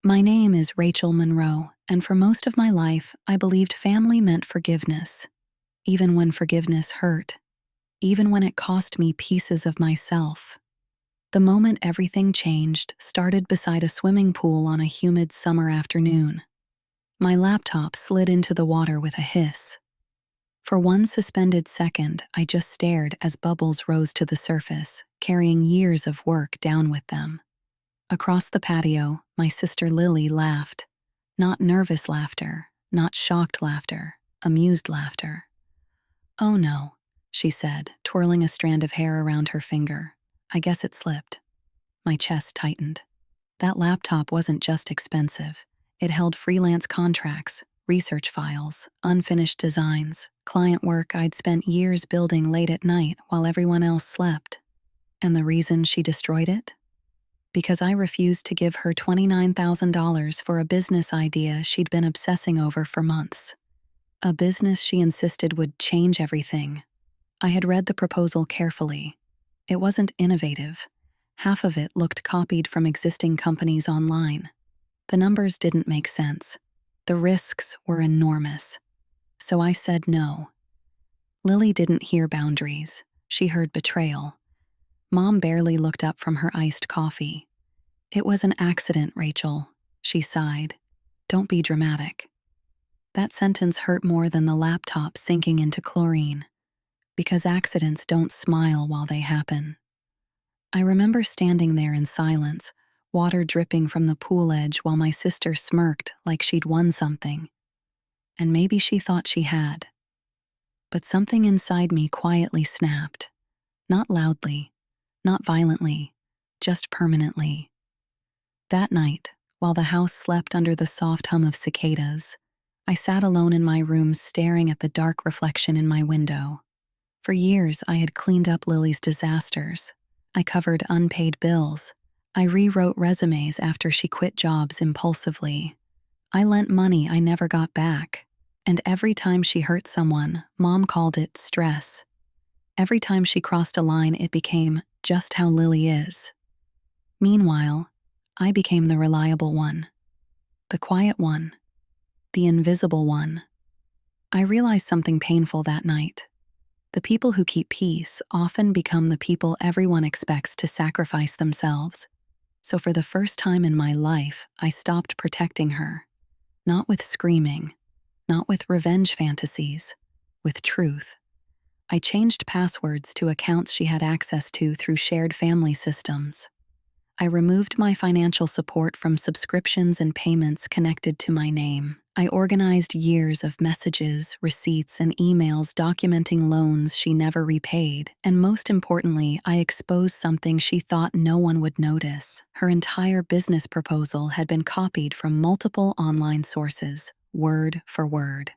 My name is Rachel Monroe, and for most of my life, I believed family meant forgiveness, even when forgiveness hurt, even when it cost me pieces of myself. The moment everything changed started beside a swimming pool on a humid summer afternoon. My laptop slid into the water with a hiss. For one suspended second, I just stared as bubbles rose to the surface, carrying years of work down with them. Across the patio, my sister Lily laughed. Not nervous laughter, not shocked laughter, amused laughter. "Oh no," she said, twirling a strand of hair around her finger. "I guess it slipped." My chest tightened. That laptop wasn't just expensive. It held freelance contracts, research files, unfinished designs, client work I'd spent years building late at night while everyone else slept. And the reason she destroyed it? Because I refused to give her $29,000 for a business idea she'd been obsessing over for months. A business she insisted would change everything. I had read the proposal carefully. It wasn't innovative. Half of it looked copied from existing companies online. The numbers didn't make sense. The risks were enormous. So I said no. Lily didn't hear boundaries. She heard betrayal. Mom barely looked up from her iced coffee. "It was an accident, Rachel," she sighed. "Don't be dramatic." That sentence hurt more than the laptop sinking into chlorine, because accidents don't smile while they happen. I remember standing there in silence, water dripping from the pool edge while my sister smirked like she'd won something. And maybe she thought she had. But something inside me quietly snapped. Not loudly, not violently, just permanently. That night, while the house slept under the soft hum of cicadas, I sat alone in my room staring at the dark reflection in my window. For years, I had cleaned up Lily's disasters. I covered unpaid bills. I rewrote resumes after she quit jobs impulsively. I lent money I never got back. And every time she hurt someone, Mom called it stress. Every time she crossed a line, it became just how Lily is. Meanwhile, I became the reliable one, the quiet one, the invisible one. I realized something painful that night. The people who keep peace often become the people everyone expects to sacrifice themselves. So for the first time in my life, I stopped protecting her. Not with screaming, not with revenge fantasies, with truth. I changed passwords to accounts she had access to through shared family systems. I removed my financial support from subscriptions and payments connected to my name. I organized years of messages, receipts, and emails documenting loans she never repaid. And most importantly, I exposed something she thought no one would notice. Her entire business proposal had been copied from multiple online sources, word for word.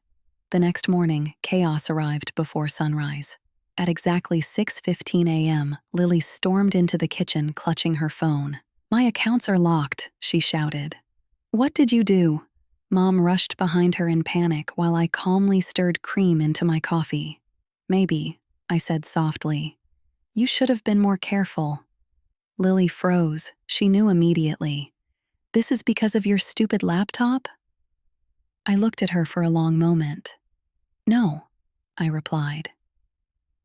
The next morning, chaos arrived before sunrise. At exactly 6:15 a.m., Lily stormed into the kitchen, clutching her phone. "My accounts are locked," she shouted. "What did you do?" Mom rushed behind her in panic while I calmly stirred cream into my coffee. "Maybe," I said softly. "You should have been more careful." Lily froze. She knew immediately. "This is because of your stupid laptop?" I looked at her for a long moment. "No," I replied.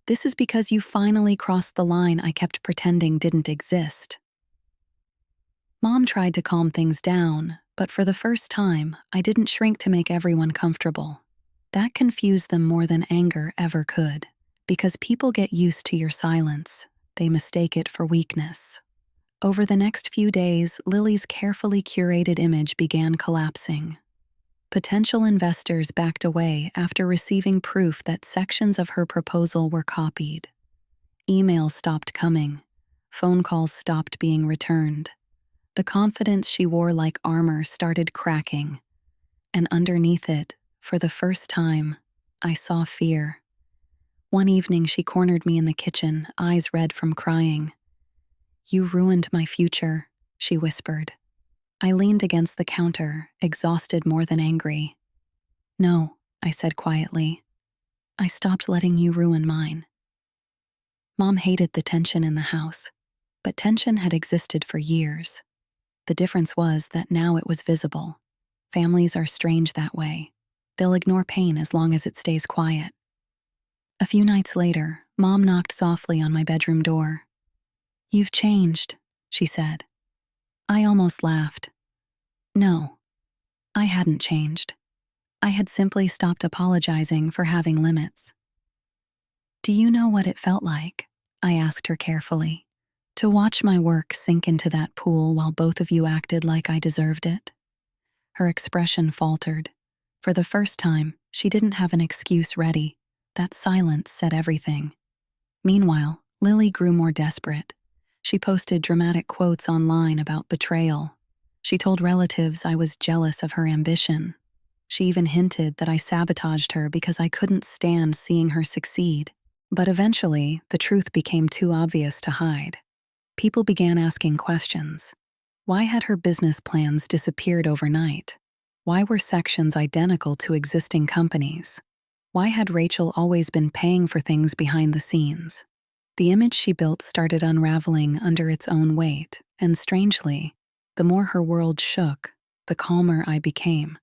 "This is because you finally crossed the line I kept pretending didn't exist." Mom tried to calm things down, but for the first time, I didn't shrink to make everyone comfortable. That confused them more than anger ever could, because people get used to your silence. They mistake it for weakness. Over the next few days, Lily's carefully curated image began collapsing. Potential investors backed away after receiving proof that sections of her proposal were copied. Emails stopped coming. Phone calls stopped being returned. The confidence she wore like armor started cracking. And underneath it, for the first time, I saw fear. One evening, she cornered me in the kitchen, eyes red from crying. "You ruined my future," she whispered. I leaned against the counter, exhausted more than angry. "No," I said quietly. "I stopped letting you ruin mine." Mom hated the tension in the house, but tension had existed for years. The difference was that now it was visible. Families are strange that way. They'll ignore pain as long as it stays quiet. A few nights later, Mom knocked softly on my bedroom door. "You've changed," she said. I almost laughed. No, I hadn't changed. I had simply stopped apologizing for having limits. "Do you know what it felt like?" I asked her carefully. "To watch my work sink into that pool while both of you acted like I deserved it?" Her expression faltered. For the first time, she didn't have an excuse ready. That silence said everything. Meanwhile, Lily grew more desperate. She posted dramatic quotes online about betrayal. She told relatives I was jealous of her ambition. She even hinted that I sabotaged her because I couldn't stand seeing her succeed. But eventually, the truth became too obvious to hide. People began asking questions. Why had her business plans disappeared overnight? Why were sections identical to existing companies? Why had Rachel always been paying for things behind the scenes? The image she built started unraveling under its own weight, and strangely, the more her world shook, the calmer I became.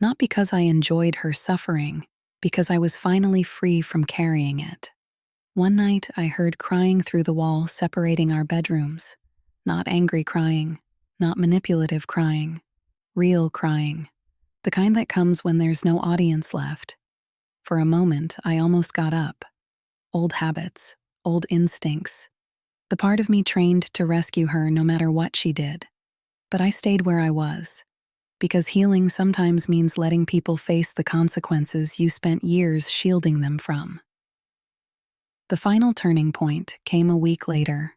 Not because I enjoyed her suffering, because I was finally free from carrying it. One night, I heard crying through the wall separating our bedrooms. Not angry crying, not manipulative crying, real crying. The kind that comes when there's no audience left. For a moment, I almost got up. Old habits, old instincts. The part of me trained to rescue her no matter what she did. But I stayed where I was. Because healing sometimes means letting people face the consequences you spent years shielding them from. The final turning point came a week later.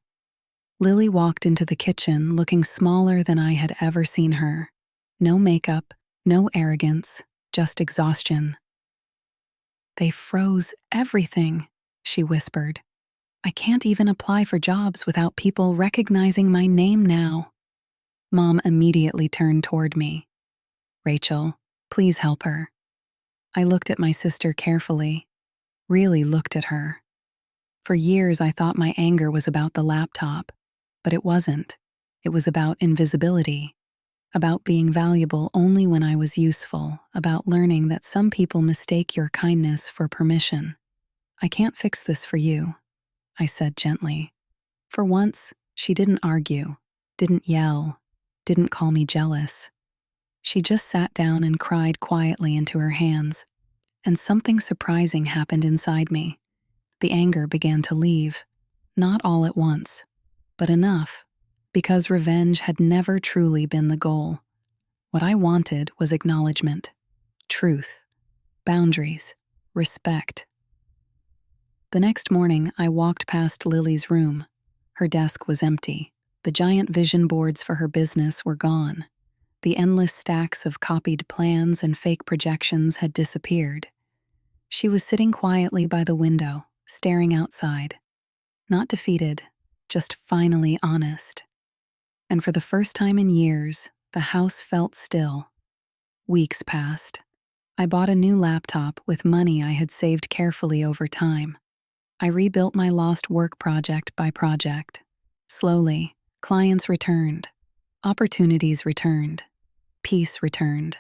Lily walked into the kitchen looking smaller than I had ever seen her. No makeup, no arrogance, just exhaustion. "They froze everything," she whispered. "I can't even apply for jobs without people recognizing my name now." Mom immediately turned toward me. "Rachel, please help her." I looked at my sister carefully, really looked at her. For years I thought my anger was about the laptop, but it wasn't. It was about invisibility, about being valuable only when I was useful, about learning that some people mistake your kindness for permission. "I can't fix this for you," I said gently. For once, she didn't argue, didn't yell, didn't call me jealous. She just sat down and cried quietly into her hands, and something surprising happened inside me. The anger began to leave, not all at once, but enough, because revenge had never truly been the goal. What I wanted was acknowledgement, truth, boundaries, respect. The next morning, I walked past Lily's room. Her desk was empty. The giant vision boards for her business were gone. The endless stacks of copied plans and fake projections had disappeared. She was sitting quietly by the window, staring outside. Not defeated, just finally honest. And for the first time in years, the house felt still. Weeks passed. I bought a new laptop with money I had saved carefully over time. I rebuilt my lost work project by project. Slowly, clients returned. Opportunities returned. Peace returned.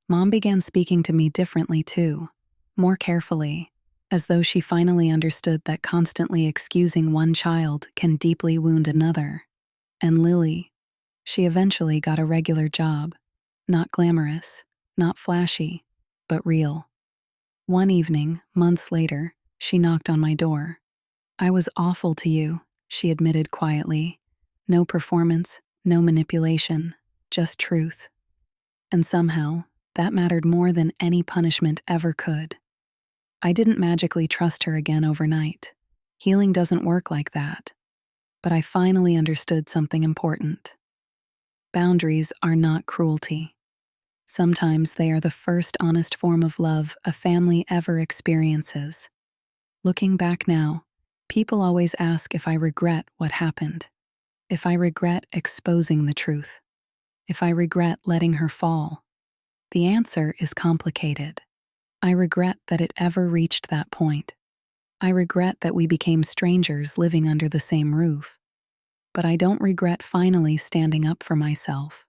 Mom began speaking to me differently too, more carefully, as though she finally understood that constantly excusing one child can deeply wound another. And Lily, she eventually got a regular job. Not glamorous, not flashy, but real. One evening, months later, she knocked on my door. "I was awful to you," she admitted quietly. No performance, no manipulation, just truth. And somehow, that mattered more than any punishment ever could. I didn't magically trust her again overnight. Healing doesn't work like that. But I finally understood something important. Boundaries are not cruelty. Sometimes they are the first honest form of love a family ever experiences. Looking back now, people always ask if I regret what happened, if I regret exposing the truth, if I regret letting her fall. The answer is complicated. I regret that it ever reached that point. I regret that we became strangers living under the same roof. but I don't regret finally standing up for myself.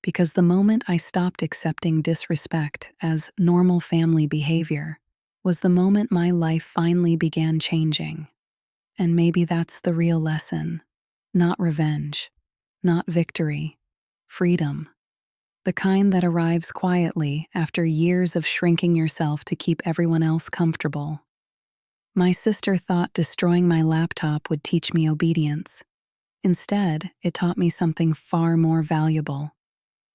Because the moment I stopped accepting disrespect as normal family behavior was the moment my life finally began changing. And maybe that's the real lesson. Not revenge, not victory, freedom. The kind that arrives quietly after years of shrinking yourself to keep everyone else comfortable. My sister thought destroying my laptop would teach me obedience. Instead, it taught me something far more valuable.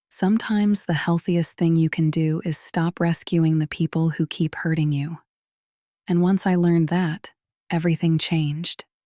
Sometimes the healthiest thing you can do is stop rescuing the people who keep hurting you. And once I learned that, everything changed.